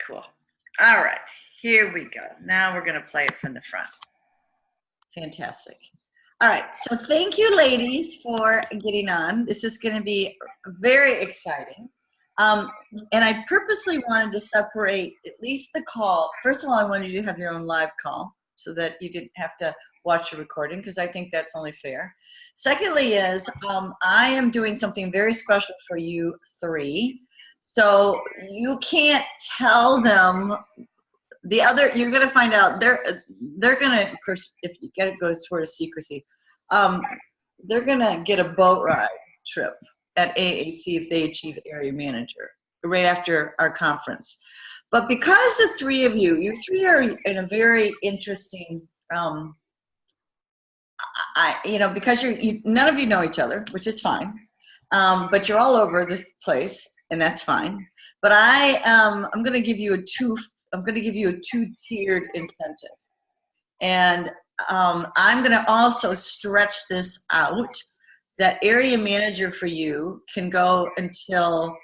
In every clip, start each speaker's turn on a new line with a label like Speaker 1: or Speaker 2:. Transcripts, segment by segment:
Speaker 1: cool. All right, here we go. Now we're going to play it from the front. Fantastic. All right, so thank you, ladies, for getting on. This is going to be very exciting. And I purposely wanted to separate at least the call. First of all, I wanted you to have your own live call so that you didn't have to watch a recording, because I think that's only fair. Secondly is I am doing something very special for you three. So you can't tell them the other, you're going to find out, they're going to, of course, if you get it goes towards secrecy, they're going to get a boat ride trip at AAC if they achieve area manager right after our conference. But because the three of you three are in a very interesting, because none of you know each other, which is fine, but you're all over this place, and that's fine. But I'm going to give you a two-tiered incentive, and I'm going to also stretch this out. That area manager for you can go until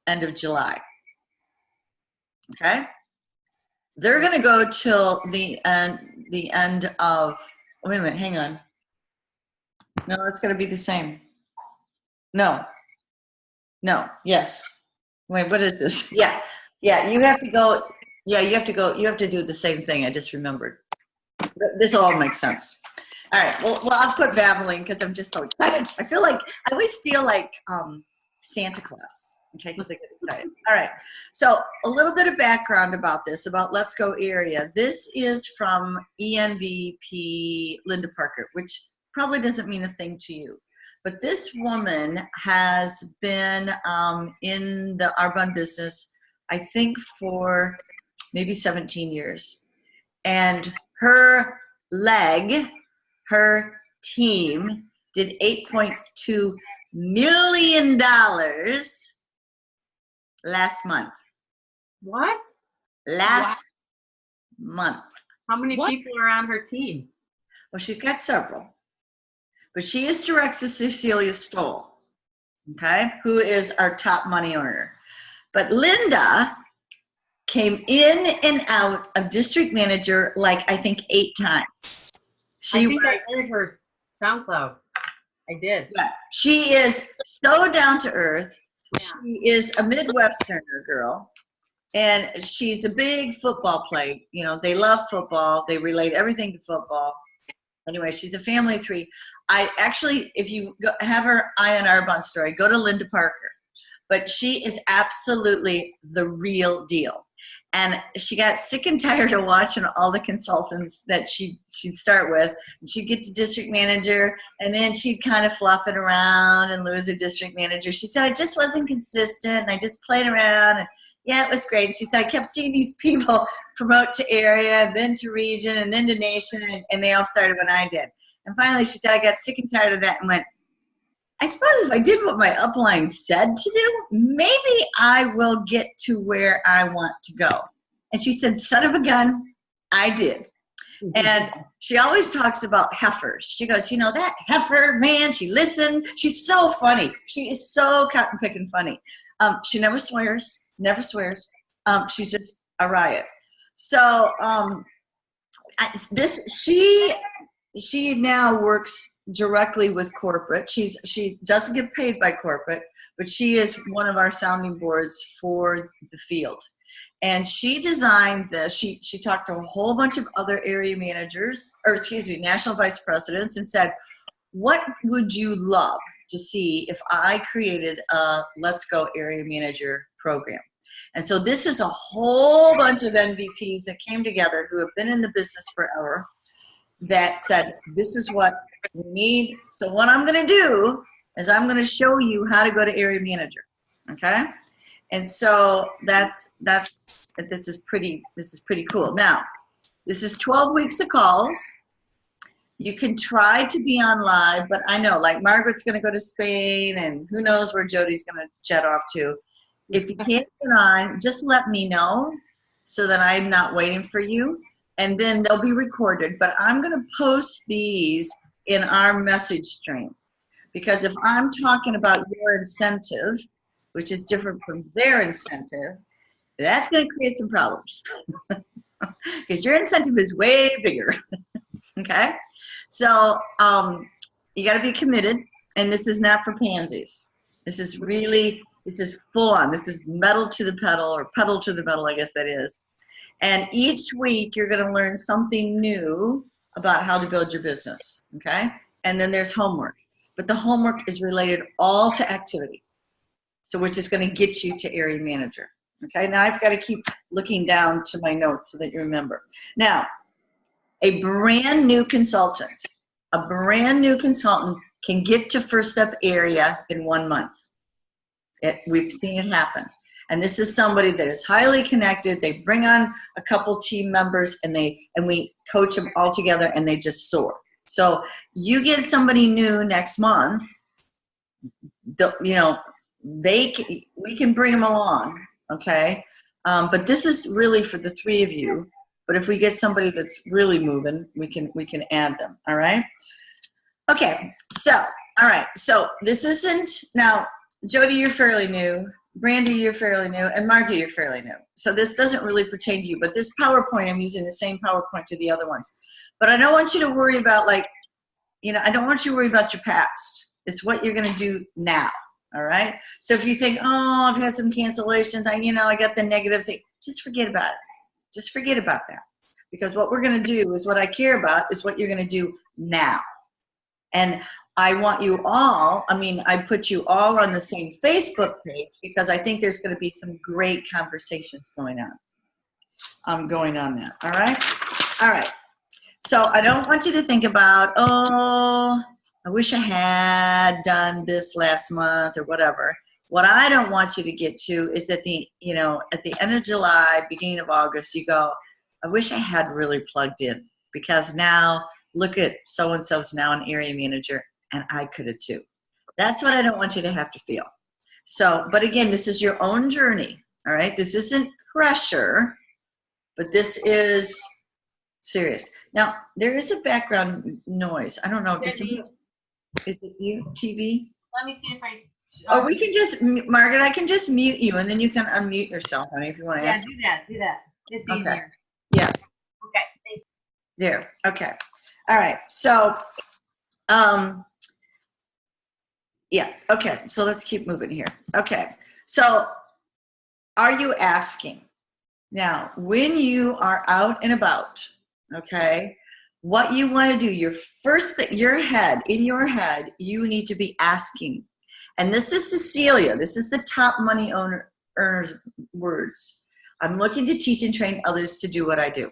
Speaker 1: end of July. Okay? They're going to go till the end of, wait a minute, hang on. No, it's going to be the same. No, yes. Wait, what is this? Yeah, you have to go, you have to do the same thing. I just remembered. This all makes sense. All right, well, I'll quit babbling because I'm just so excited. I always feel like Santa Claus, okay, because I get excited. All right, so a little bit of background about this, about Let's Go Area. This is from ENVP Linda Parker, which probably doesn't mean a thing to you. But this woman has been in the Arbonne business, I think, for maybe 17 years. And her team did $8.2 million last month.
Speaker 2: What?
Speaker 1: Last month.
Speaker 2: How many people are on her team?
Speaker 1: Well, she's got several. But she is direct to Cecilia Stoll, okay, who is our top money earner. But Linda came in and out of district manager like I think 8 times.
Speaker 2: I heard her SoundCloud. I did.
Speaker 1: Yeah, she is so down to earth. Yeah. She is a Midwesterner girl, and she's a big football player. You know, they love football. They relate everything to football. Anyway, she's a family of 3. I actually, if you have her eye on Arbonne story, go to Linda Parker. But she is absolutely the real deal. And she got sick and tired of watching all the consultants that she'd start with. And she'd get to district manager, and then she'd kind of fluff it around and lose her district manager. She said, I just wasn't consistent, and I just played around. And yeah, it was great. And she said, I kept seeing these people promote to area, and then to region, and then to nation, and they all started when I did. And finally, she said, I got sick and tired of that and went, I suppose if I did what my upline said to do, maybe I will get to where I want to go. And she said, son of a gun, I did. And she always talks about heifers. She goes, you know, that heifer, man, she listened. She's so funny. She is so cotton picking funny. She never swears. She's just a riot. So she now works directly with corporate. She doesn't get paid by corporate, but she is one of our sounding boards for the field. And she designed this. She talked to a whole bunch of other area managers, or excuse me, national vice presidents, and said, what would you love to see if I created a Let's Go Area Manager program? And so this is a whole bunch of NVPs that came together who have been in the business forever that said, this is what we need. So what I'm going to do is I'm going to show you how to go to area manager. Okay? And so this is pretty cool. Now, this is 12 weeks of calls. You can try to be on live, but I know, like, Margaret's going to go to Spain, and who knows where Jody's going to jet off to. If you can't get on, just let me know so that I'm not waiting for you. And then they'll be recorded. But I'm going to post these in our message stream. Because if I'm talking about your incentive, which is different from their incentive, That's going to create some problems because your incentive is way bigger. Okay? So you got to be committed, and this is not for pansies. This is full on. This is metal to the pedal, or pedal to the metal, I guess that is. And each week you're going to learn something new about how to build your business, okay? And then there's homework. But the homework is related all to activity. So which is going to get you to area manager. Okay, now I've got to keep looking down to my notes so that you remember. Now, a brand new consultant can get to first up area in 1 month. We've seen it happen. And this is somebody that is highly connected. They bring on a couple team members, and we coach them all together, and they just soar. So you get somebody new next month, we can bring them along, okay? But this is really for the 3 of you. But if we get somebody that's really moving, we can add them, all right? Okay, so, all right. So this isn't, now, Jody, you're fairly new. Brandy, you're fairly new, and Margie, you're fairly new. So this doesn't really pertain to you, but this PowerPoint, I'm using the same PowerPoint to the other ones. But I don't want you to worry about I don't want you to worry about your past. It's what you're going to do now, all right? So if you think, oh, I've had some cancellations, I got the negative thing, just forget about it. Just forget about that. Because what we're going to do is what I care about is what you're going to do now. And I want you all, I put you all on the same Facebook page because I think there's going to be some great conversations going on there. All right? All right. So I don't want you to think about, oh, I wish I had done this last month or whatever. What I don't want you to get to is at the end of July, beginning of August, you go, I wish I had really plugged in because now look at so-and-so's now an area manager, and I could have too. That's what I don't want you to have to feel. So, but again, this is your own journey, all right? This isn't pressure, but this is serious. Now, there is a background noise. I don't know. Is it you, TV?
Speaker 2: Let me see if I...
Speaker 1: Oh, we can just, Margaret, I can just mute you, and then you can unmute yourself, honey, if you want to ask.
Speaker 2: Yeah, do that. It's easier.
Speaker 1: Yeah.
Speaker 2: Okay, thanks.
Speaker 1: There, okay. All right, so, yeah, okay, so let's keep moving here. Okay, so are you asking? Now, when you are out and about, okay, what you want to do, in your head, you need to be asking. And this is Cecilia. This is the top money earners words. I'm looking to teach and train others to do what I do.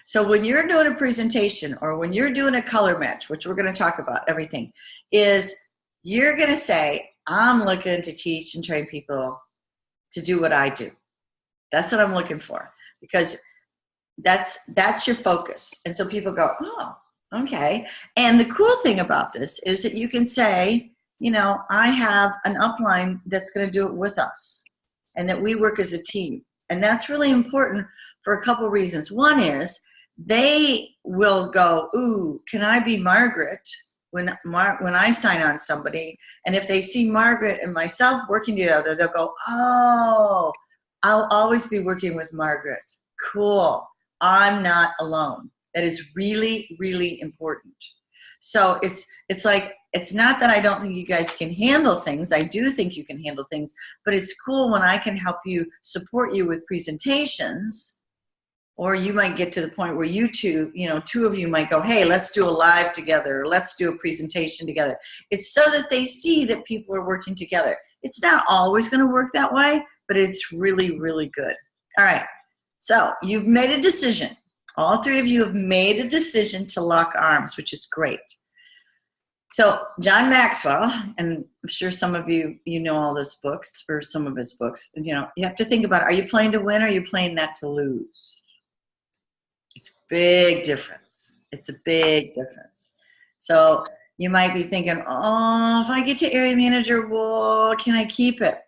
Speaker 1: So when you're doing a presentation or when you're doing a color match, which we're going to talk about, everything, is you're going to say, I'm looking to teach and train people to do what I do. That's what I'm looking for, because that's your focus. And so people go, oh, okay. And the cool thing about this is that you can say, I have an upline that's going to do it with us and that we work as a team. And that's really important for a couple reasons. One is they will go, ooh, can I be Margaret when I sign on somebody? And if they see Margaret and myself working together, they'll go, oh, I'll always be working with Margaret. Cool. I'm not alone. That is really, really important. So it's like, it's not that I don't think you guys can handle things. I do think you can handle things, but it's cool when I can help you, support you with presentations, or you might get to the point where you two of you might go, hey, let's do a live together, or let's do a presentation together. It's so that they see that people are working together. It's not always going to work that way, but it's really, really good. All right, so you've made a decision. All 3 of you have made a decision to lock arms, which is great. So John Maxwell, and I'm sure some of you know all his books, or some of his books, you have to think about, are you playing to win or are you playing not to lose? It's a big difference. It's a big difference. So you might be thinking, oh, if I get to area manager, well, can I keep it?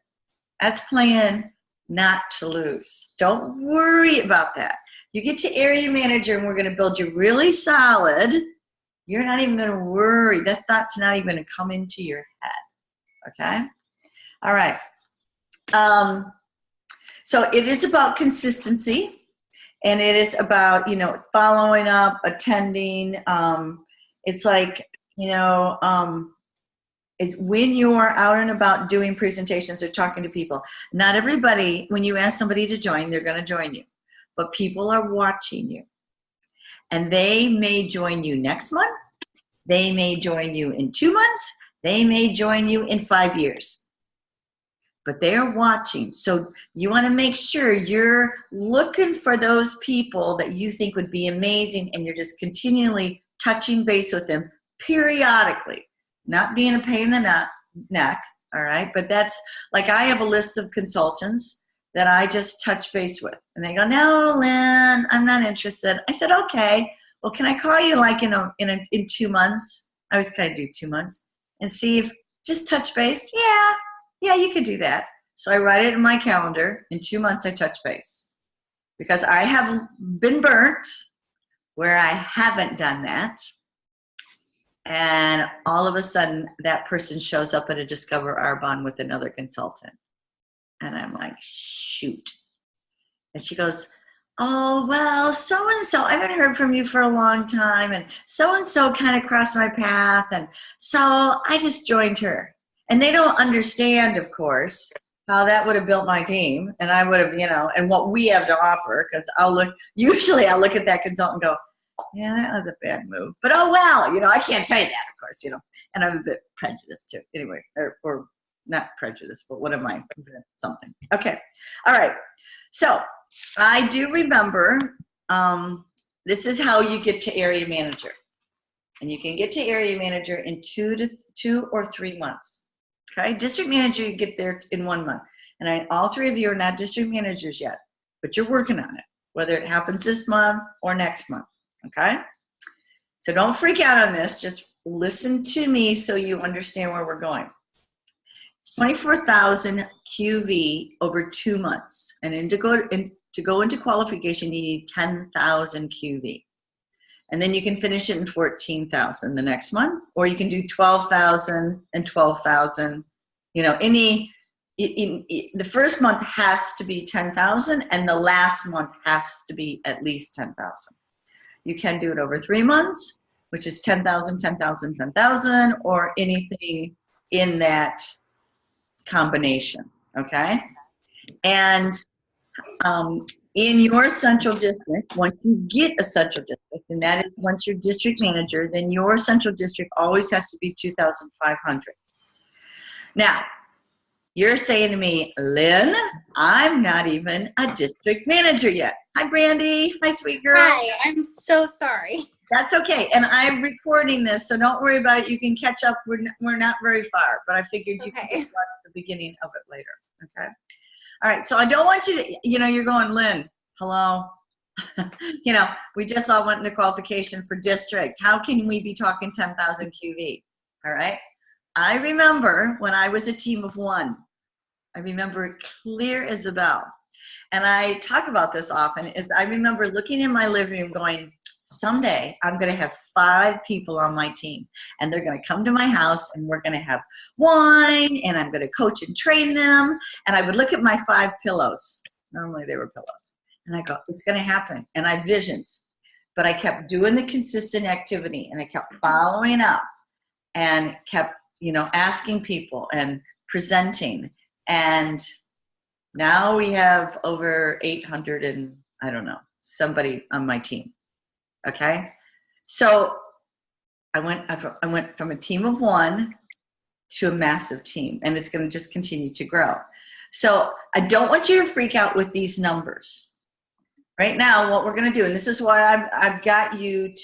Speaker 1: That's playing not to lose. Don't worry about that. You get to area manager and we're going to build you really solid. You're not even going to worry. That thought's not even going to come into your head. Okay? All right. So it is about consistency, and it is about, following up, attending. It's like, when you're out and about doing presentations or talking to people, not everybody, when you ask somebody to join, they're going to join you. But people are watching you. And they may join you next month. They may join you in 2 months. They may join you in 5 years. But they're watching. So you want to make sure you're looking for those people that you think would be amazing, and you're just continually touching base with them periodically. Not being a pain in the neck, all right? But that's, like, I have a list of consultants that I just touch base with. And they go, no, Lynn, I'm not interested. I said, okay, well, can I call you like in 2 months? I always kind of do 2 months. And see if, just touch base. Yeah, you could do that. So I write it in my calendar. In 2 months, I touch base. Because I have been burnt where I haven't done that. And all of a sudden, that person shows up at a Discover Arbonne with another consultant. And I'm like, shoot. And she goes, oh, well, so-and-so, I haven't heard from you for a long time. And so-and-so kind of crossed my path. And so I just joined her. And they don't understand, of course, how that would have built my team. And I would have, and what we have to offer. Because usually I'll look at that consultant and go, yeah, that was a bad move. But oh, well, I can't say that, of course, And I'm a bit prejudiced, too. Anyway, or not prejudiced, but what am I? Something. Okay. All right. So I do remember this is how you get to area manager. And you can get to area manager in 2 or 3 months. Okay. District manager, you get there in 1 month. And all 3 of you are not district managers yet, but you're working on it, whether it happens this month or next month. Okay. So don't freak out on this. Just listen to me so you understand where we're going. 24,000 QV over 2 months. And to go into qualification, you need 10,000 QV. And then you can finish it in 14,000 the next month, or you can do 12,000 and 12,000. The first month has to be 10,000, and the last month has to be at least 10,000. You can do it over 3 months, which is 10,000, 10,000, 10,000, or anything in that combination, okay? And in your central district, once you get a central district, and that is once you're district manager, then your central district always has to be 2,500. Now, you're saying to me, Lynn, I'm not even a district manager yet. Hi, Brandy. Hi, sweet girl.
Speaker 3: Hi, I'm so sorry.
Speaker 1: That's okay. And I'm recording this, so don't worry about it. You can catch up. We're not very far, but I figured you could just watch the beginning of it later. Okay. All right. So I don't want you to, you're going, Lynn, hello. We just all went into qualification for district. How can we be talking 10,000 QV? All right. I remember when I was a team of 1. I remember it clear as a bell. And I talk about this often, is I remember looking in my living room going, someday I'm going to have 5 people on my team, and they're going to come to my house, and we're going to have wine, and I'm going to coach and train them. And I would look at my 5 pillows. Normally they were pillows. And I go, it's going to happen. And I visioned. But I kept doing the consistent activity, and I kept following up and kept, asking people and presenting. And now we have over 800 and I don't know, somebody on my team. Okay. So I went from a team of 1 to a massive team, and it's going to just continue to grow. So I don't want you to freak out with these numbers. Right now, what we're going to do, and this is why I've got you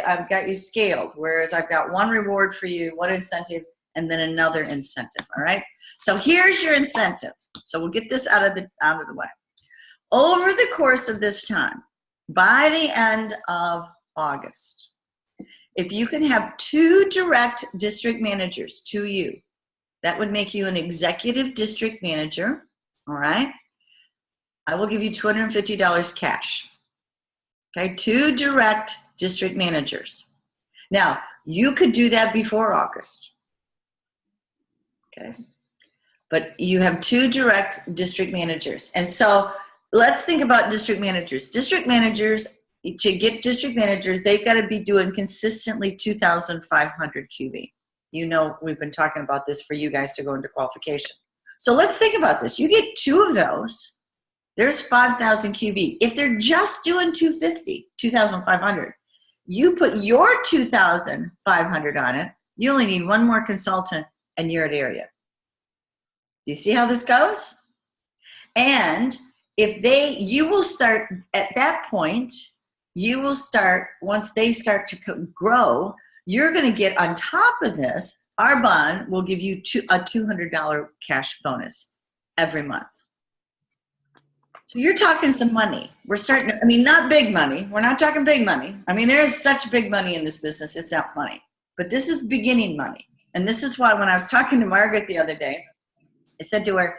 Speaker 1: I've got you scaled, whereas I've got 1 reward for you, 1 incentive, and then another incentive. All right. So here's your incentive. So we'll get this out of the way. Over the course of this time, by the end of August, if you can have 2 direct district managers to you, that would make you an executive district manager. All right. I will give you $250 cash. Okay, 2 direct district managers. Now, you could do that before August. Okay. but you have 2 direct district managers. And so let's think about district managers. District managers, to get district managers, they've got to be doing consistently 2,500 QV. You know, we've been talking about this for you guys to go into qualification. So let's think about this. You get 2 of those, there's 5,000 QV. If they're just doing 250, 2,500, you put your 2,500 on it, you only need 1 more consultant and you're at area. Do you see how this goes? And if you will start at that point, you will start, once they start to grow, you're going to get on top of this, our bond will give you a $200 cash bonus every month. So you're talking some money. We're starting to, I mean, not big money. We're not talking big money. I mean, there is such big money in this business. It's not funny. But this is beginning money. And this is why when I was talking to Margaret the other day, I said to her,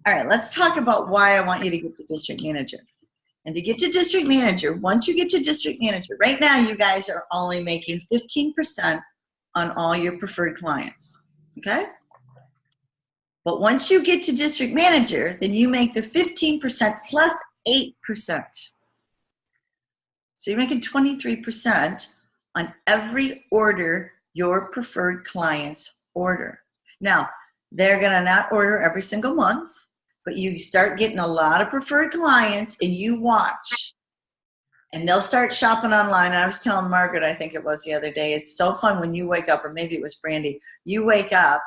Speaker 1: all right, let's talk about why I want you to get to district manager. And to get to district manager, once you get to district manager, right now you guys are only making 15% on all your preferred clients, okay? But once you get to district manager, then you make the 15% plus 8%. So you're making 23% on every order your preferred clients order. Now, they're gonna not order every single month, but you start getting a lot of preferred clients and you watch. And they'll start shopping online. I was telling Margaret, I think it was the other day, it's so fun when you wake up, or maybe it was Brandy, you wake up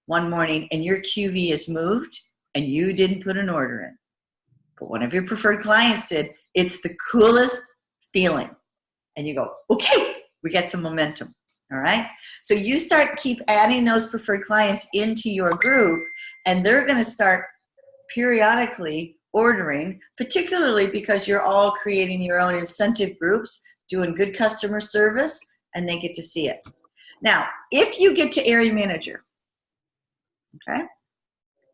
Speaker 1: one morning and your QV is moved and you didn't put an order in. But one of your preferred clients did. It's the coolest feeling. And you go, okay, we got some momentum, all right? So you keep adding those preferred clients into your group, and they're gonna start periodically ordering, particularly because you're all creating your own incentive groups, doing good customer service, and they get to see it. Now, if you get to area manager, okay?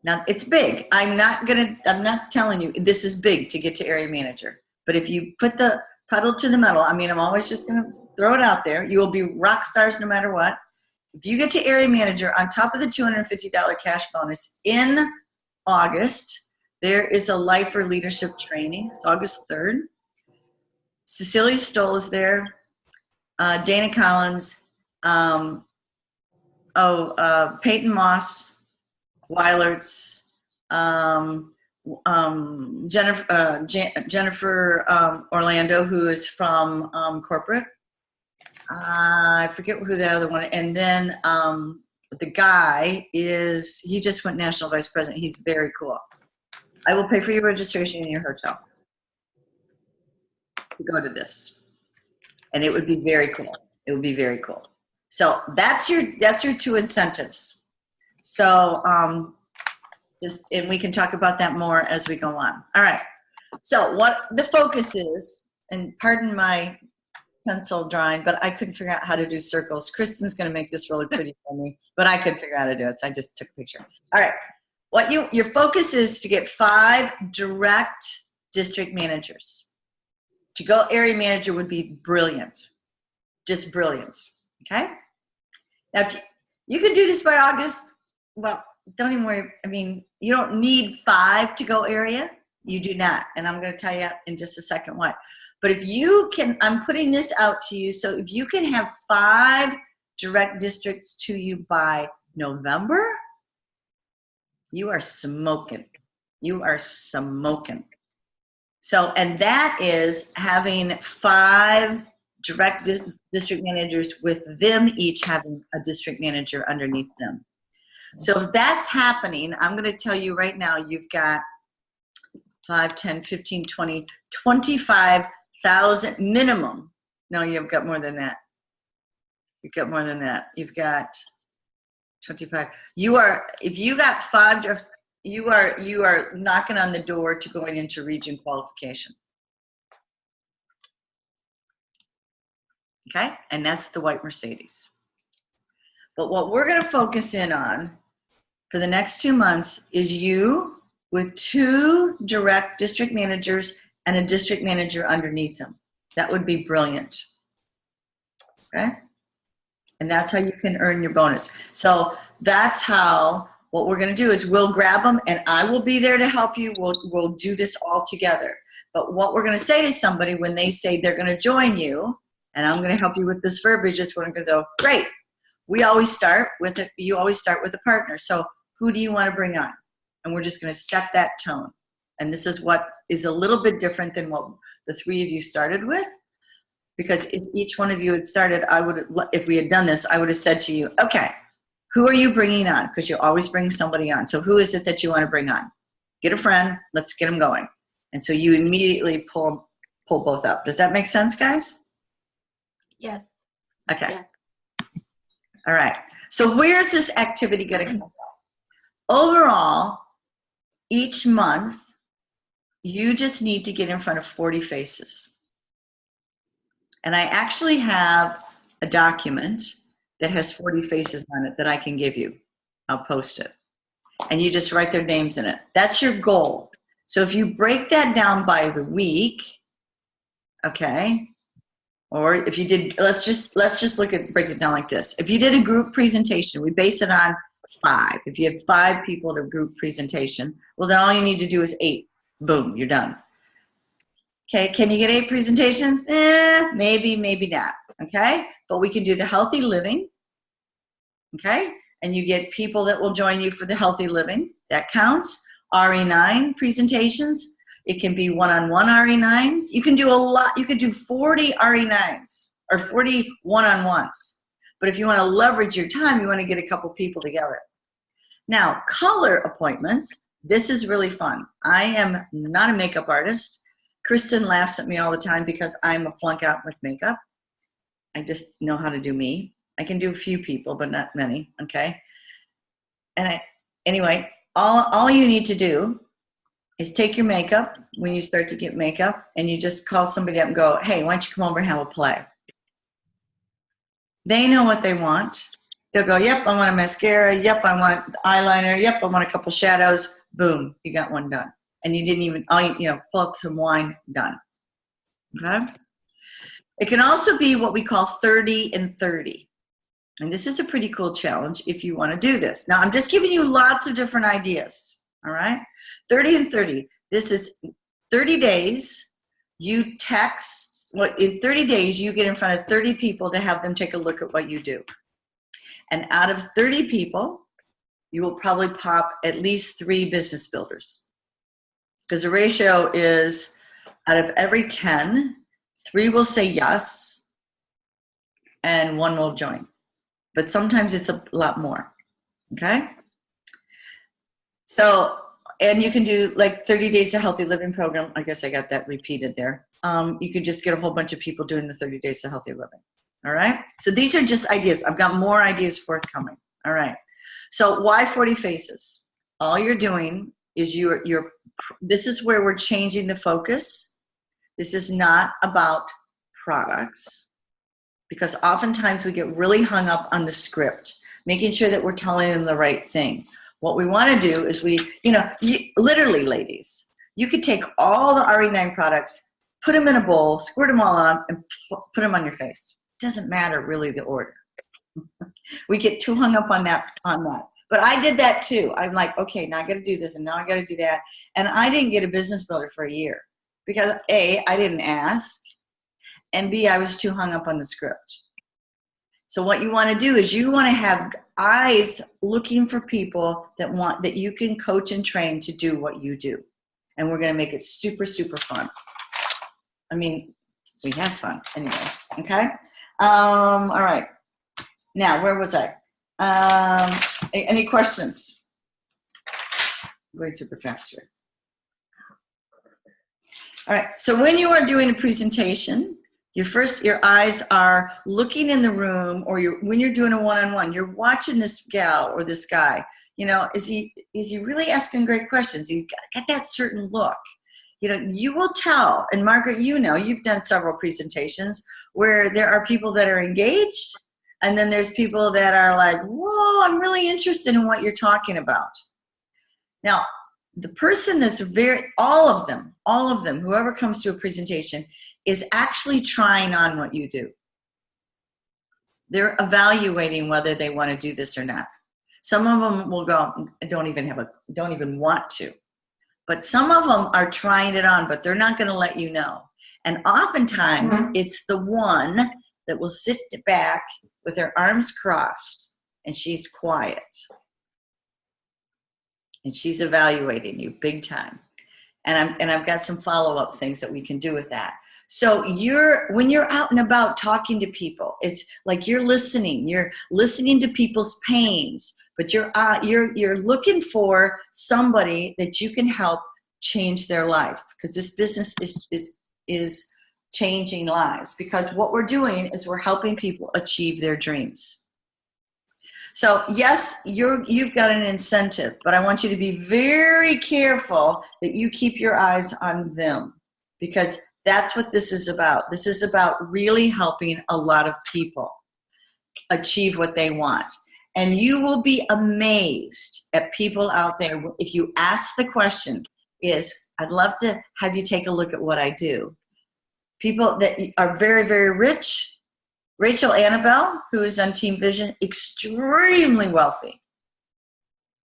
Speaker 1: Now, it's big. I'm not telling you this is big to get to area manager, but if you put the pedal to the metal, I mean, I'm always just gonna throw it out there, you will be rock stars no matter what. If you get to area manager, on top of the $250 cash bonus in August, there is a lifer leadership training. It's August 3rd. Cecilia Stoll is there. Dana Collins. Peyton Moss. Weilertz. Jennifer Orlando, who is from corporate. I forget who the other one. And then the guy he just went national vice president. He's very cool. I will pay for your registration in your hotel to go to this. And it would be very cool. It would be very cool. So that's your 2 incentives. So and we can talk about that more as we go on. All right. So what the focus is, and pardon my pencil drawing, but I couldn't figure out how to do circles. Kristen's going to make this really pretty for me, but I couldn't figure out how to do it, so I just took a picture. All right. What your focus is to get 5 direct district managers. To go area manager would be brilliant, just brilliant. Okay. Now, if you can do this by August, well, don't even worry. I mean, you don't need 5 to go area. You do not, and I'm going to tell you in just a second what. But if you can, I'm putting this out to you. So if you can have 5 direct districts to you by November, you are smoking. You are smoking. So, and that is having 5 direct district managers with them each having a district manager underneath them. So if that's happening, I'm going to tell you right now, you've got 5, 10, 15, 20, 25,000 minimum. No, you've got more than that. You've got more than that. You've got 25. If you got 5 drafts, you are knocking on the door to going into region qualification. Okay? And that's the white Mercedes. But what we're going to focus in on for the next 2 months is you with 2 direct district managers and a district manager underneath them. That would be brilliant. Okay? And that's how you can earn your bonus. So that's how what we're going to do is we'll grab them, and I will be there to help you. We'll do this all together. But what we're going to say to somebody when they say they're going to join you, and I'm going to help you with this verbiage, is we're going to go, great. You always start with a partner. So who do you want to bring on? And we're just going to set that tone. And this is what is a little bit different than what the three of you started with. Because if each one of you had started, if we had done this, I would have said to you, okay, who are you bringing on? Because you always bring somebody on. So who is it that you want to bring on? Get a friend. Let's get them going. And so you immediately pull both up. Does that make sense, guys?
Speaker 3: Yes.
Speaker 1: Okay.
Speaker 2: Yes.
Speaker 1: All right. So where's this activity going to come from? Overall, each month, you just need to get in front of 40 faces. And I actually have a document that has 40 faces on it that I can give you. I'll post it. And you just write their names in it. That's your goal. So if you break that down by the week, okay, or if you did, let's just break it down like this. If you did a group presentation, we base it on 5. If you have 5 people to group presentation, well, then all you need to do is 8. Boom, you're done. Okay, can you get 8 presentations? Maybe, maybe not. Okay, but we can do the healthy living. Okay, and you get people that will join you for the healthy living. That counts. RE9 presentations. It can be one-on-one RE9s. You can do a lot. You could do 40 RE9s or 40 one-on-ones. But if you want to leverage your time, you want to get a couple people together. Now, color appointments. This is really fun. I am not a makeup artist. Kristen laughs at me all the time because I'm a flunk out with makeup. I just know how to do me. I can do a few people, but not many, okay? And anyway, all you need to do is take your makeup when you start to get makeup, and you just call somebody up and go, hey, why don't you come over and have a play? They know what they want. They'll go, yep, I want a mascara. Yep, I want eyeliner. Yep, I want a couple shadows. Boom, you got one done. And you didn't even, pull up some wine, done. Okay? It can also be what we call 30 and 30. And this is a pretty cool challenge if you want to do this. Now, I'm just giving you lots of different ideas, all right? 30 and 30. This is 30 days. You text, in 30 days, you get in front of 30 people to have them take a look at what you do. And out of 30 people, you will probably pop at least 3 business builders. Because the ratio is out of every 10, 3 will say yes, and 1 will join. But sometimes it's a lot more, okay? So, and you can do like 30 Days of Healthy Living program. I guess I got that repeated there. You could just get a whole bunch of people doing the 30 Days of Healthy Living, all right? So these are just ideas. I've got more ideas forthcoming, all right? So why 40 faces? All you're doing is this is where we're changing the focus. This is not about products, because oftentimes we get really hung up on the script, making sure that we're telling them the right thing. What we want to do is literally, ladies, you could take all the RE9 products, put them in a bowl, squirt them all on, and put them on your face. It doesn't matter really the order. We get too hung up on that. But I did that too. I'm like, okay, now I got to do this, and now I got to do that. And I didn't get a business builder for a year because A, I didn't ask, and B, I was too hung up on the script. So what you want to do is you want to have eyes looking for people that you can coach and train to do what you do. And we're going to make it super, super fun. I mean, we have fun anyway, okay? All right. Now, where was I? Any questions? I'm going super fast here. All right, so when you are doing a presentation, your eyes are looking in the room, or when you're doing a one-on-one, you're watching this gal or this guy. Is he really asking great questions? He's got that certain look. You will tell, and Margaret, you've done several presentations where there are people that are engaged, and then there's people that are like, whoa, I'm really interested in what you're talking about. Now, the person that's all of them, whoever comes to a presentation, is actually trying on what you do. They're evaluating whether they want to do this or not. Some of them will go, don't even want to. But some of them are trying it on, but they're not going to let you know. And oftentimes it's the one that will sit back with her arms crossed and she's quiet. And she's evaluating you big time. And I've got some follow-up things that we can do with that. So when you're out and about talking to people, it's like you're listening to people's pains, but you're looking for somebody that you can help change their life, because this business is changing lives, because what we're doing is we're helping people achieve their dreams. So yes, you've got an incentive, but I want you to be very careful that you keep your eyes on them, because that's what this is about. This is about really helping a lot of people achieve what they want. And you will be amazed at people out there. If you ask the question I'd love to have you take a look at what I do. People that are very, very rich. Rachel Annabelle, who is on Team Vision, extremely wealthy,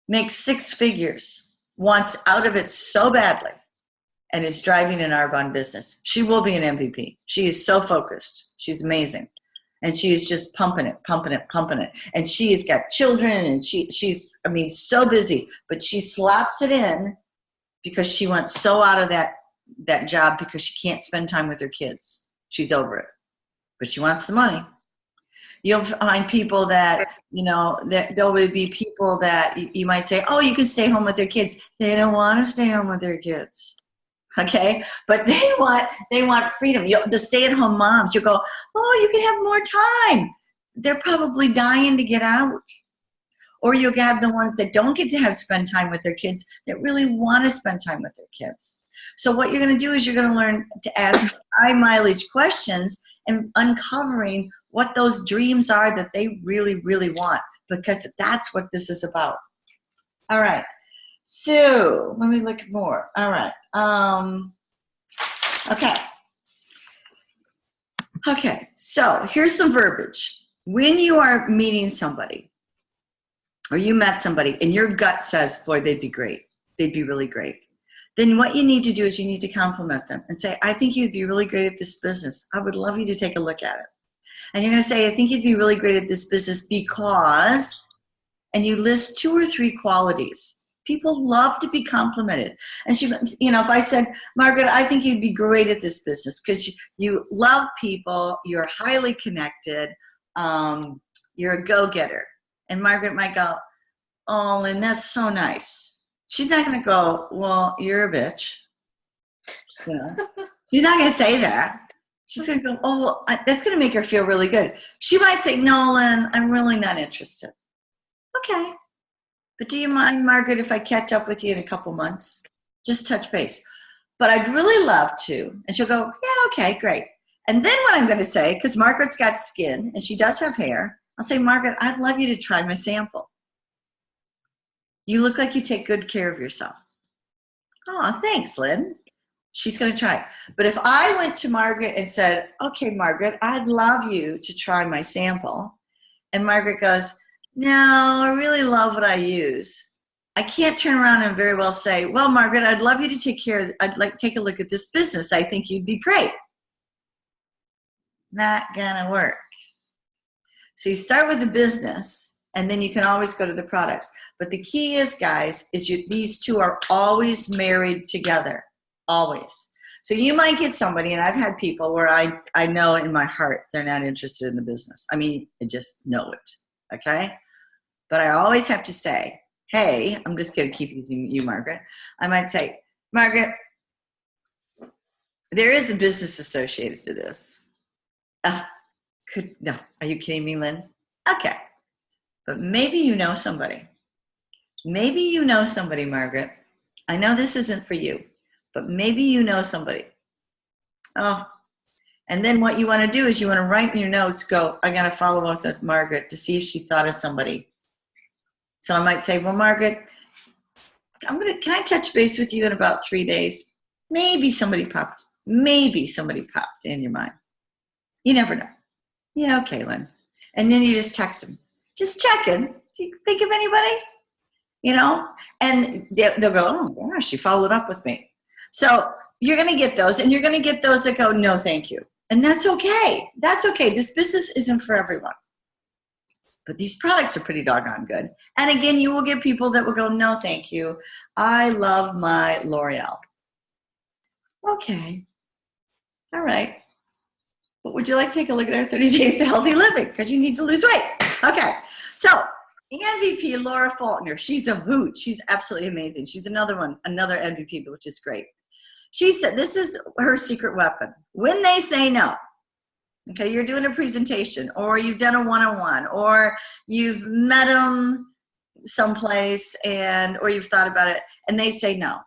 Speaker 1: makes 6 figures, wants out of it so badly, and is driving an Arbonne business. She will be an MVP. She is so focused. She's amazing. And she is just pumping it. And she has got children, and she's so busy, but she slots it in because she wants so out of that job because she can't spend time with her kids. She's over it. But she wants the money. You'll find people that, there will be people that you might say, oh, you can stay home with their kids. They don't want to stay home with their kids. Okay? But they want freedom. The stay-at-home moms, you go, oh, you can have more time. They're probably dying to get out. Or you'll have the ones that don't get to spend time with their kids that really want to spend time with their kids. So what you're going to do is you're going to learn to ask high mileage questions and uncovering what those dreams are that they really, really want, because that's what this is about. All right. So let me look more. All right. Okay. So here's some verbiage. When you are meeting somebody, or you met somebody, and your gut says, boy, they'd be great. They'd be really great. Then what you need to do is you need to compliment them and say, I think you'd be really great at this business. I would love you to take a look at it. And you're going to say, I think you'd be really great at this business because, and you list 2 or 3 qualities. People love to be complimented. And if I said, Margaret, I think you'd be great at this business because you love people, you're highly connected, you're a go-getter. And Margaret might go, oh, Lynn, that's so nice. She's not going to go, well, you're a bitch. She's not going to say that. She's going to go, oh, well, that's going to make her feel really good. She might say, no, Lynn, I'm really not interested. Okay. But do you mind, Margaret, if I catch up with you in a couple months? Just touch base. But I'd really love to. And she'll go, yeah, okay, great. And then what I'm going to say, because Margaret's got skin and she does have hair, I'll say, Margaret, I'd love you to try my sample. You look like you take good care of yourself. Oh, thanks, Lynn. She's going to try it. But if I went to Margaret and said, okay, Margaret, I'd love you to try my sample. And Margaret goes, no, I really love what I use. I can't turn around and very well say, well, Margaret, I'd love you to take a look at this business. I think you'd be great. Not going to work. So you start with the business, and then you can always go to the products. But the key is, guys, these 2 are always married together, always. So you might get somebody, and I've had people where I know in my heart they're not interested in the business. I just know it, okay? But I always have to say, hey, I'm just going to keep using you, Margaret. I might say, Margaret, there is a business associated to this. No, are you kidding me, Lynn? Okay. But maybe you know somebody. Maybe you know somebody, Margaret. I know this isn't for you, but maybe you know somebody. Oh. And then what you want to do is you want to write in your notes, go, I got to follow up with Margaret to see if she thought of somebody. So I might say, well, Margaret, can I touch base with you in about 3 days? Maybe somebody popped in your mind. You never know. Yeah, okay, Lynn. And then you just text them. Just checking. Do you think of anybody? You know, and they'll go, oh, yeah, she followed up with me. So you're going to get those, and you're going to get those that go, no, thank you. And that's okay. That's okay. This business isn't for everyone. But these products are pretty doggone good. And again, you will get people that will go, no, thank you. I love my L'Oreal. Okay. All right. But would you like to take a look at our 30 Days to Healthy Living? Because you need to lose weight. Okay. So MVP Laura Faulkner, she's a hoot. She's absolutely amazing. She's another MVP, which is great. She said this is her secret weapon. When they say no, okay, you're doing a presentation, or you've done a one-on-one, or you've met them someplace, or you've thought about it, and they say no,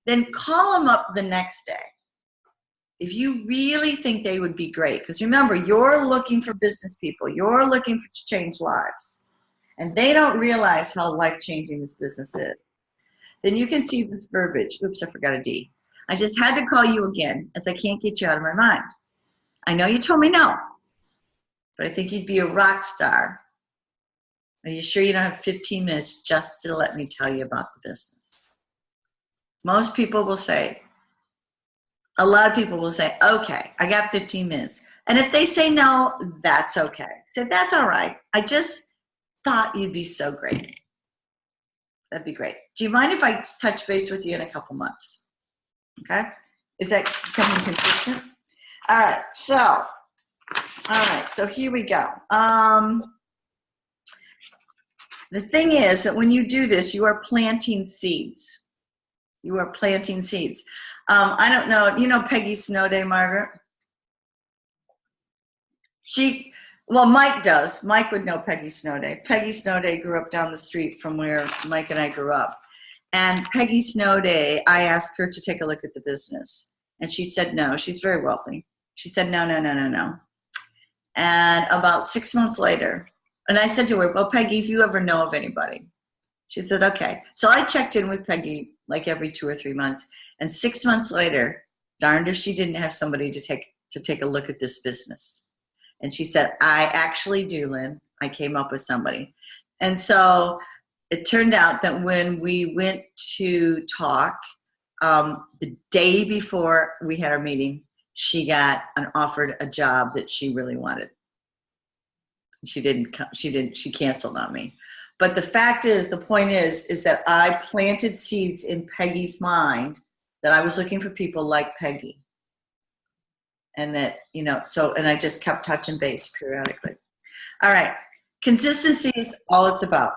Speaker 1: then call them up the next day. If you really think they would be great, because remember, you're looking for business people. You're looking to change lives. And they don't realize how life-changing this business is. Then you can see this verbiage. Oops, I forgot a D. I just had to call you again, as I can't get you out of my mind. I know you told me no, but I think you'd be a rock star. Are you sure you don't have 15 minutes just to let me tell you about the business? Most people will say, a lot of people will say, okay, I got 15 minutes. And if they say no, that's okay. So that's all right. I just thought you'd be so great. That'd be great. Do you mind if I touch base with you in a couple months? Okay? Is that becoming consistent? All right, so here we go. The thing is that when you do this, you are planting seeds. You are planting seeds. I don't know, you know Peggy Snowday, Margaret? Well, Mike does. Mike would know Peggy Snowday. Peggy Snowday grew up down the street from where Mike and I grew up. And Peggy Snowday, I asked her to take a look at the business. And she said no. She's very wealthy. She said no. And about 6 months later, and I said to her, well, Peggy, if you ever know of anybody. She said, okay. So I checked in with Peggy like every 2 or 3 months. And 6 months later, darned if she didn't have somebody to take a look at this business. And she said, I actually do, Lynn. I came up with somebody. And so it turned out that when we went to talk, the day before we had our meeting, she got offered a job that she really wanted. She canceled on me. But the fact is, the point is that I planted seeds in Peggy's mind that I was looking for people like Peggy. And that, you know, and I just kept touching base periodically. All right. Consistency is all it's about.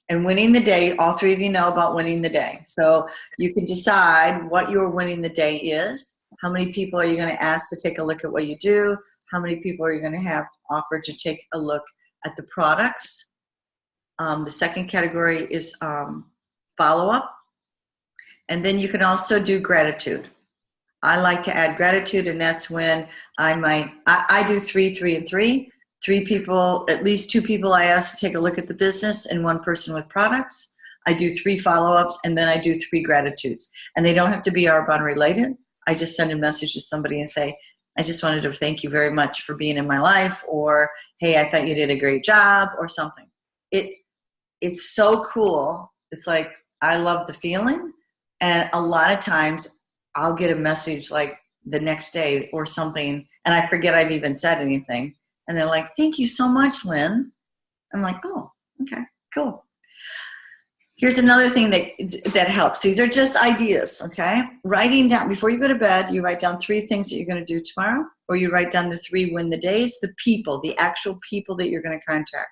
Speaker 1: And winning the day, all three of you know about winning the day. So you can decide what your winning the day is. How many people are you going to ask to take a look at what you do? How many people are you going to have offered to take a look at the products? The second category is follow-up. And then you can also do gratitude. I like to add gratitude, and that's when I do 3, 3, and 3. 3 people, at least 2 people I ask to take a look at the business, and 1 person with products. I do 3 follow-ups, and then I do 3 gratitudes. And they don't have to be Arbonne related. I just send a message to somebody and say, I just wanted to thank you very much for being in my life, or, hey, I thought you did a great job, or something. It's so cool. It's like, I love the feeling. And a lot of times I'll get a message like the next day or something, and I forget I've even said anything. And they're like, thank you so much, Lynn. I'm like, oh, okay, cool. Here's another thing that helps. These are just ideas, okay? Writing down, before you go to bed, you write down 3 things that you're going to do tomorrow, or you write down the 3 win the days, the people, the actual people that you're going to contact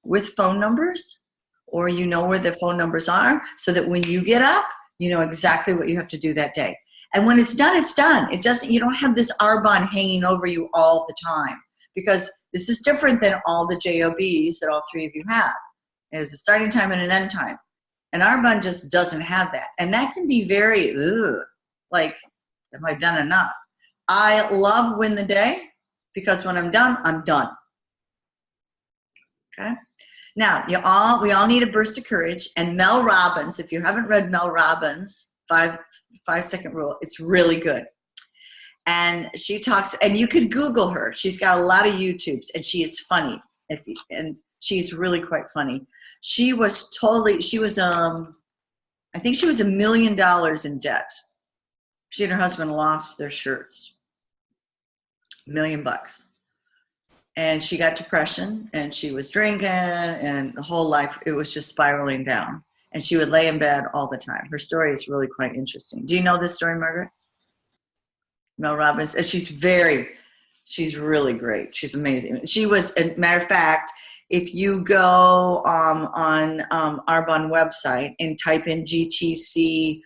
Speaker 1: with phone numbers, or you know where the phone numbers are, so that when you get up, you know exactly what you have to do that day. And when it's done, it's done. You don't have this Arbonne hanging over you all the time, because this is different than all the JOBs that all 3 of you have. There's a starting time and an end time. And Arbonne just doesn't have that. And that can be very, like, have I done enough? I love win the day, because when I'm done, I'm done. Okay? Now, we all need a burst of courage. And Mel Robbins, if you haven't read Mel Robbins' 5-second rule, it's really good. And she talks, and you could Google her. She's got a lot of YouTubes, and she is funny. And She's really quite funny. She was, I think she was $1 million in debt. She and her husband lost their shirts. $1 million. And she got depression, and she was drinking, and the whole life, it was just spiraling down. And she would lay in bed all the time. Her story is really quite interesting. Do you know this story, Margaret? Mel Robbins? And she's really great. She's amazing. She was, a matter of fact, if you go on Arbonne website and type in GTC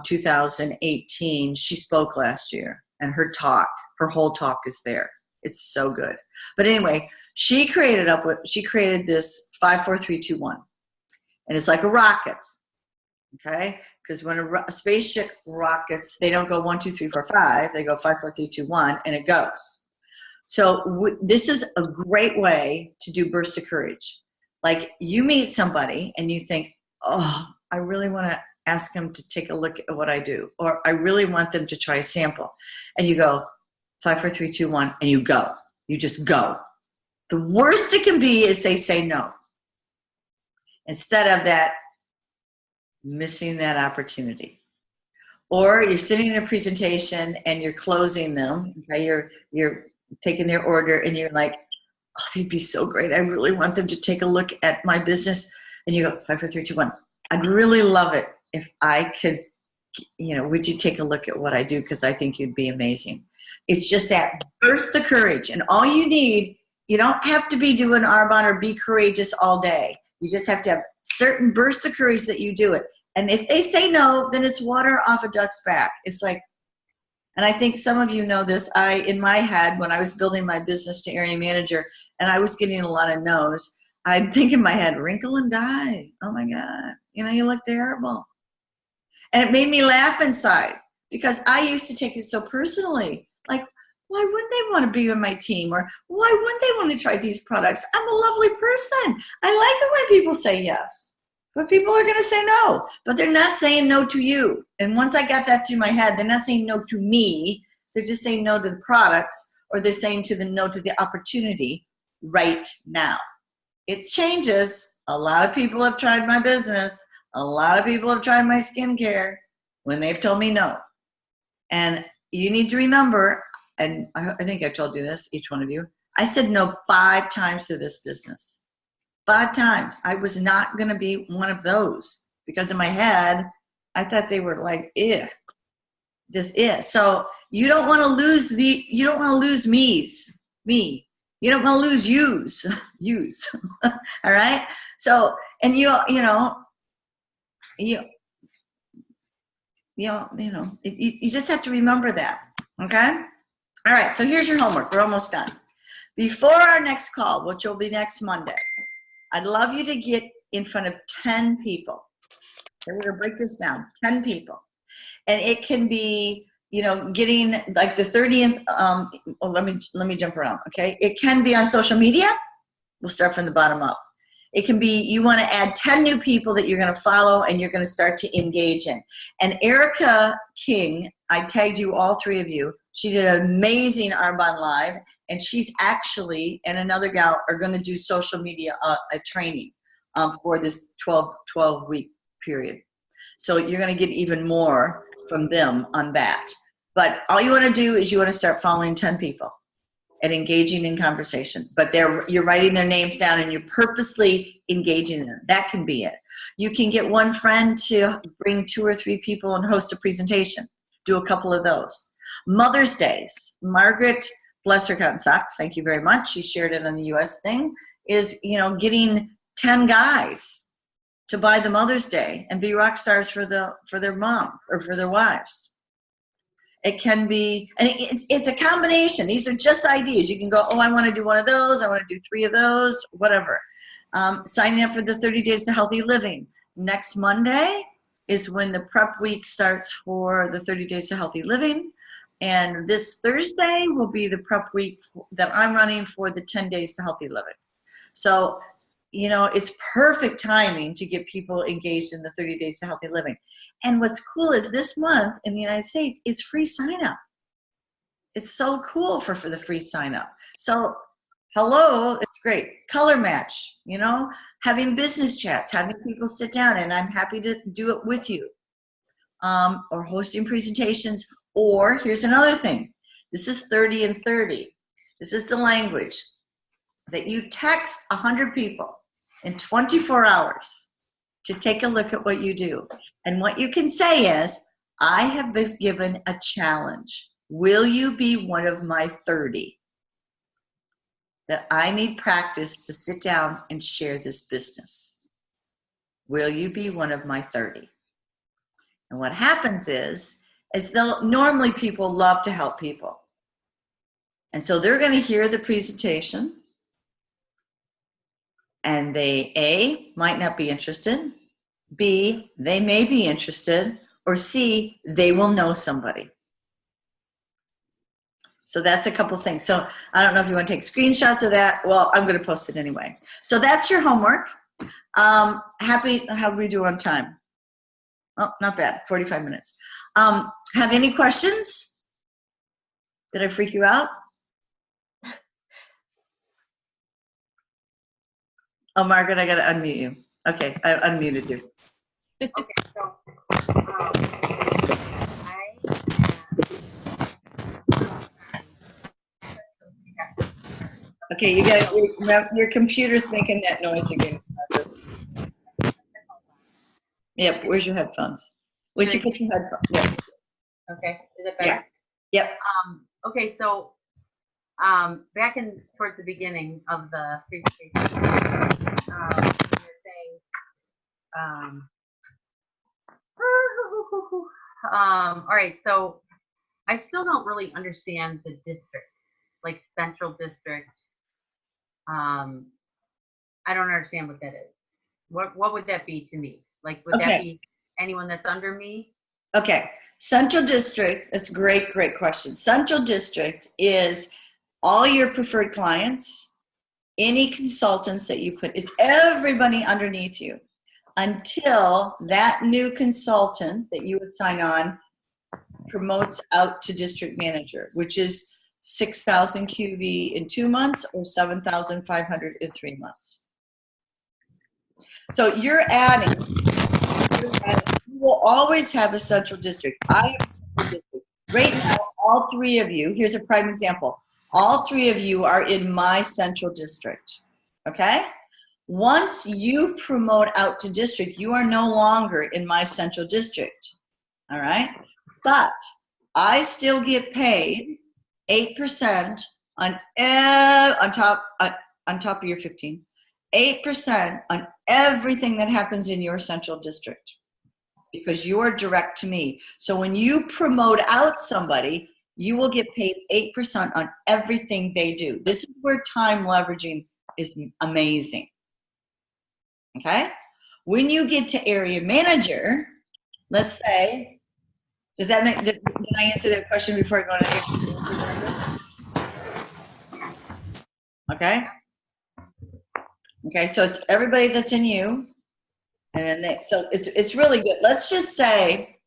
Speaker 1: 2018, she spoke last year, and her whole talk is there. It's so good. But anyway, she created this 5, 4, 3, 2, 1. And it's like a rocket, okay? Because when a spaceship rockets, they don't go 1, 2, 3, 4, 5. They go 5, 4, 3, 2, 1, and it goes. So this is a great way to do bursts of courage. Like, you meet somebody and you think, oh, I really want to ask them to take a look at what I do, or I really want them to try a sample. And you go 5, 4, 3, 2, 1, and you go. You just go. The worst it can be is they say no. Instead of that, missing that opportunity. Or you're sitting in a presentation and you're closing them, okay? You're taking their order and you're like, oh, they'd be so great. I really want them to take a look at my business. And you go 5, 4, 3, 2, 1. I'd really love it if I could, would you take a look at what I do? Because I think you'd be amazing. It's just that burst of courage. And all you need, you don't have to be doing Arbonne or be courageous all day. You just have to have certain bursts of courage that you do it. And if they say no, then it's water off a duck's back. It's like, and I think some of you know this, in my head, when I was building my business to area manager and I was getting a lot of no's, I'd think in my head, wrinkle and die. Oh my God, you look terrible. And it made me laugh inside because I used to take it so personally. Like, why wouldn't they want to be on my team? Or why wouldn't they want to try these products? I'm a lovely person. I like it when people say yes. But people are going to say no. But they're not saying no to you. And once I got that through my head, they're not saying no to me. They're just saying no to the products, or they're saying no to the opportunity right now. It changes. A lot of people have tried my business. A lot of people have tried my skincare when they've told me no. And you need to remember, and I think I've told you this, each one of you, I said no 5 times to this business. 5 times. I was not going to be one of those because in my head, I thought they were like, just it. So you don't want to lose you don't want to lose me. You don't want to lose yous. All right. So, and you just have to remember that. Okay. All right. So here's your homework. We're almost done. Before our next call, which will be next Monday, I'd love you to get in front of 10 people. Okay, we're going to break this down. 10 people. And it can be, getting like the 30th, let me jump around, okay? It can be on social media. We'll start from the bottom up. It can be, you want to add 10 new people that you're going to follow and you're going to start to engage in. And Erica King, I tagged you, all 3 of you. She did an amazing Arbonne Live, and she's actually, and another gal, are going to do social media a training for this 12-week period. So you're going to get even more from them on that. But all you want to do is you want to start following 10 people and engaging in conversation. But you're writing their names down and you're purposely engaging them. That can be it. You can get one friend to bring 2 or 3 people and host a presentation. Do a couple of those. Mother's Days. Margaret, bless her cotton socks, thank you very much. She shared it on the US thing, is, getting 10 guys to buy the Mother's Day and be rock stars for their mom or for their wives. It can be, and it's a combination. These are just ideas. You can go, oh, I want to do one of those. I want to do 3 of those, whatever. Signing up for the 30 Days to Healthy Living. Next Monday is when the prep week starts for the 30 Days to Healthy Living. And this Thursday will be the prep week that I'm running for the 10 Days to Healthy Living. So, it's perfect timing to get people engaged in the 30 Days to Healthy Living. And what's cool is this month in the United States, it's free sign up. It's so cool for the free sign up. So Hello, it's great. Color match, having business chats, having people sit down, and I'm happy to do it with you. Or hosting presentations, or here's another thing. This is 30 and 30. This is the language that you text 100 people in 24 hours to take a look at what you do. And what you can say is, I have been given a challenge. Will you be one of my 30? That I need practice to sit down and share this business. Will you be one of my 30? And what happens is normally people love to help people. And so they're going to hear the presentation, and they, A, might not be interested, B, they may be interested, or C, they will know somebody. So that's a couple things. So I don't know if you want to take screenshots of that. Well, I'm going to post it anyway. So that's your homework. How do we do on time? Oh, not bad, 45 minutes. Have any questions? Did I freak you out? Oh, Margaret, I got to unmute you. Okay, I unmuted you.
Speaker 2: Okay, so
Speaker 1: Okay, you got your computer's making that noise again. Yep, where's your headphones? Where'd you put your headphones? Yep.
Speaker 2: Okay, is it better?
Speaker 1: Yeah. Yep.
Speaker 2: Okay, so back towards the beginning of the presentation, you were saying, all right, so I still don't really understand the district, like central district. I don't understand what that is. What would that be to me? Like, would that be anyone that's under me?
Speaker 1: Okay, central district, that's a great question. Central district is all your preferred clients, any consultants that you put, it's everybody underneath you until that new consultant that you would sign on promotes out to district manager, which is 6,000 QV in 2 months or 7,500 in 3 months. So you're adding, you will always have a central district. I have a central district. Right now, all three of you, here's a prime example. All three of you are in my central district, okay? Once you promote out to district, you are no longer in my central district, all right? But I still get paid 8% on top of your 15, 8% on everything that happens in your central district because you're direct to me. So when you promote out somebody, you will get paid 8% on everything they do. This is where time leveraging is amazing. Okay? When you get to area manager, let's say, did I answer that question before I go to area manager? Okay? Okay, so it's everybody that's in you. And then so it's really good. Let's just say,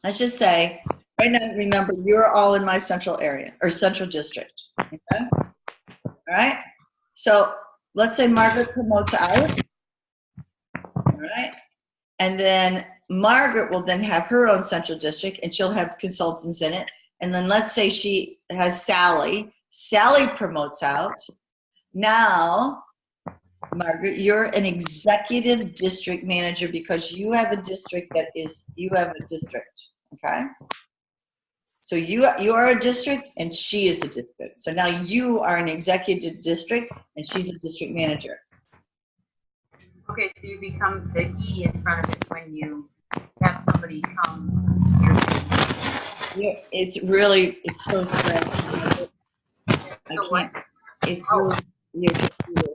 Speaker 1: right now, remember, you're all in my central area or central district. Okay? All right? So let's say Margaret promotes out. All right? And then Margaret will then have her own central district and she'll have consultants in it. And then let's say she has Sally. Sally promotes out. Now, Margaret, you're an executive district manager because you have a district okay? So you are a district and she is a district. So now you are an executive district and she's a district manager.
Speaker 2: Okay, so you become the E in front of it when you have somebody come here.
Speaker 1: Yeah, it's so strange. I can't. It's really your computer.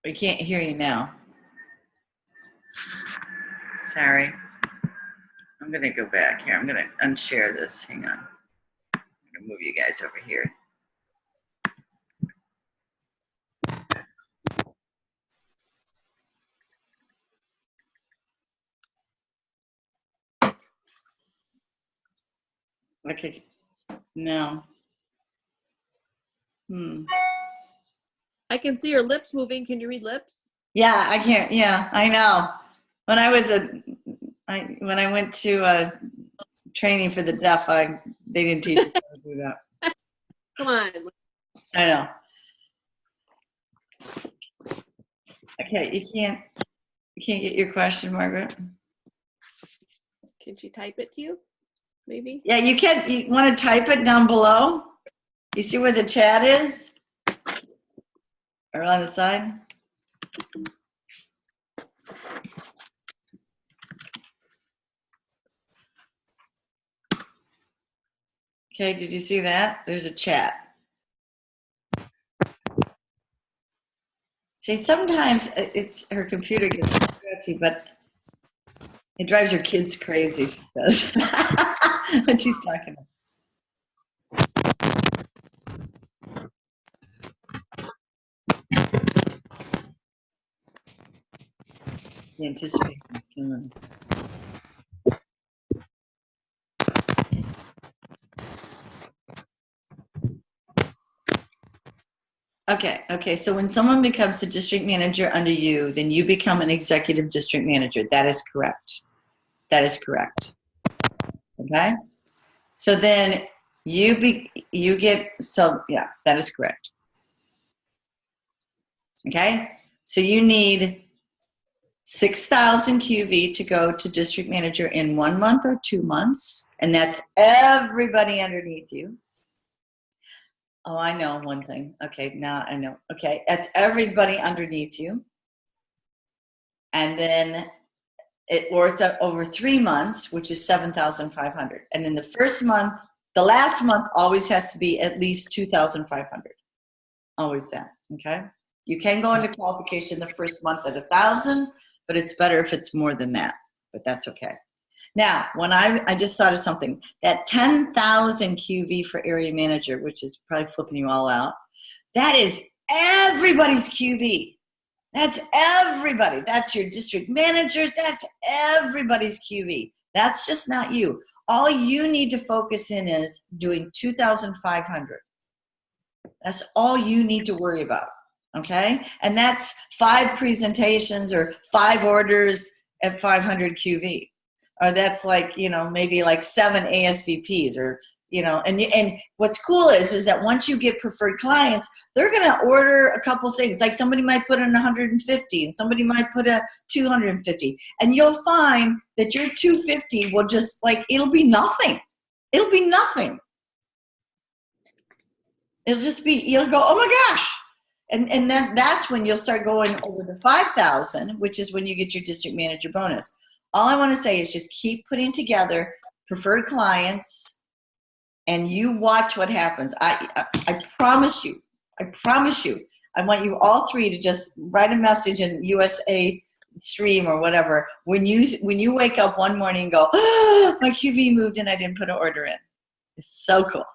Speaker 1: I can't hear you now. Sorry. I'm going to go back here. I'm going to unshare this. Hang on. I'm going to move you guys over here. Okay. No.
Speaker 4: I can see your lips moving. Can you read lips?
Speaker 1: Yeah, I can't. Yeah, I know. When when I went to training for the deaf, they didn't teach us how to do that.
Speaker 4: Come on.
Speaker 1: I know. Okay, you can't get your question, Margaret.
Speaker 4: Can she type it to you? Maybe?
Speaker 1: Yeah, you can. You want to type it down below? You see where the chat is? Or on the side? Okay, did you see that? There's a chat. See, sometimes it's her computer gets scratchy, but it drives her kids crazy, she does. When she's talking. The anticipation is killing me. Okay, so when someone becomes a district manager under you, then you become an executive district manager. That is correct. That is correct. Okay? So then yeah, that is correct. Okay? So you need 6,000 QV to go to district manager in 1 month or 2 months, and that's everybody underneath you. Oh, I know one thing. Okay, now I know. Okay, that's everybody underneath you. And then it's over 3 months, which is 7,500. And in the first month, the last month always has to be at least 2,500. Always that, okay? You can go into qualification the first month at 1,000, but it's better if it's more than that, but that's okay. Now, when I just thought of something, that 10,000 QV for area manager, which is probably flipping you all out, that is everybody's QV. That's everybody. That's your district managers. That's everybody's QV. That's just not you. All you need to focus in is doing 2,500. That's all you need to worry about, okay? And that's 5 presentations or 5 orders at 500 QV. Or that's like, maybe like 7 ASVPs or, and what's cool is that once you get preferred clients, they're going to order a couple things. Like somebody might put in 150 and somebody might put a 250. And you'll find that your 250 will just it'll be nothing. It'll be nothing. It'll just be, you'll go, oh my gosh. And then that's when you'll start going over the 5,000, which is when you get your district manager bonus. All I want to say is just keep putting together preferred clients and you watch what happens. I promise you, I want you all 3 to just write a message in USA Stream or whatever. When you wake up one morning and go, oh, my QV moved and I didn't put an order in. It's so cool.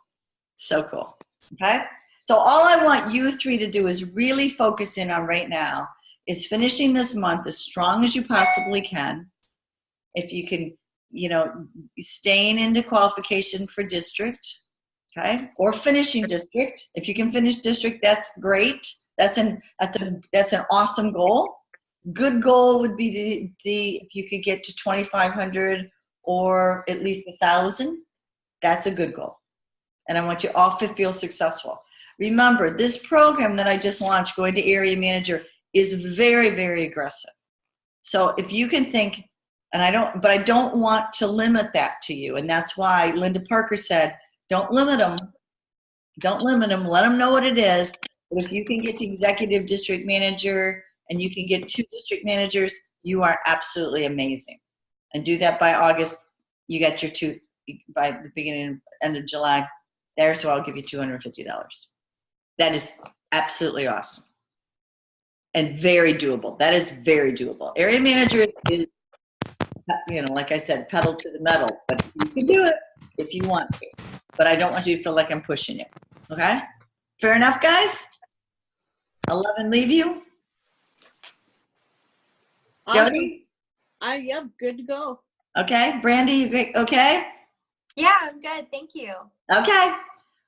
Speaker 1: So cool. Okay? So all I want you 3 to do is really focus in on right now is finishing this month as strong as you possibly can. If you can, staying into qualification for district, okay, or finishing district. If you can finish district, that's great. That's an awesome goal. Good goal would be if you could get to 2,500 or at least 1,000. That's a good goal, and I want you all to feel successful. Remember, this program that I just launched, Going to Area Manager, is very, very aggressive. So if you can think. I don't want to limit that to you. And that's why Linda Parker said, don't limit them. Don't limit them. Let them know what it is. But if you can get to executive district manager and you can get 2 district managers, you are absolutely amazing. And do that by August. You get your 2 by the beginning, end of July. So I'll give you $250. That is absolutely awesome. And very doable. That is very doable. Area manager is like I said, pedal to the metal, but you can do it if you want to. But I don't want you to feel like I'm pushing you. Okay? Fair enough, guys? 11 leave you?
Speaker 4: Awesome.
Speaker 1: Jody?
Speaker 4: Yep, good to go.
Speaker 1: Okay. Brandy, you okay?
Speaker 3: Yeah, I'm good. Thank you.
Speaker 1: Okay.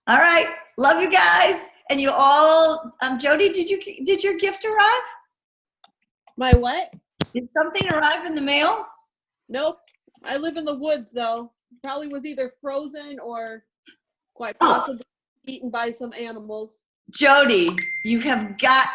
Speaker 1: All right. Love you guys. And you all, Jody, did your gift arrive?
Speaker 4: My what?
Speaker 1: Did something arrive in the mail?
Speaker 4: Nope. I live in the woods though. Probably was either frozen or quite
Speaker 1: Oh.
Speaker 4: possibly eaten by some animals.
Speaker 1: Jody, you have got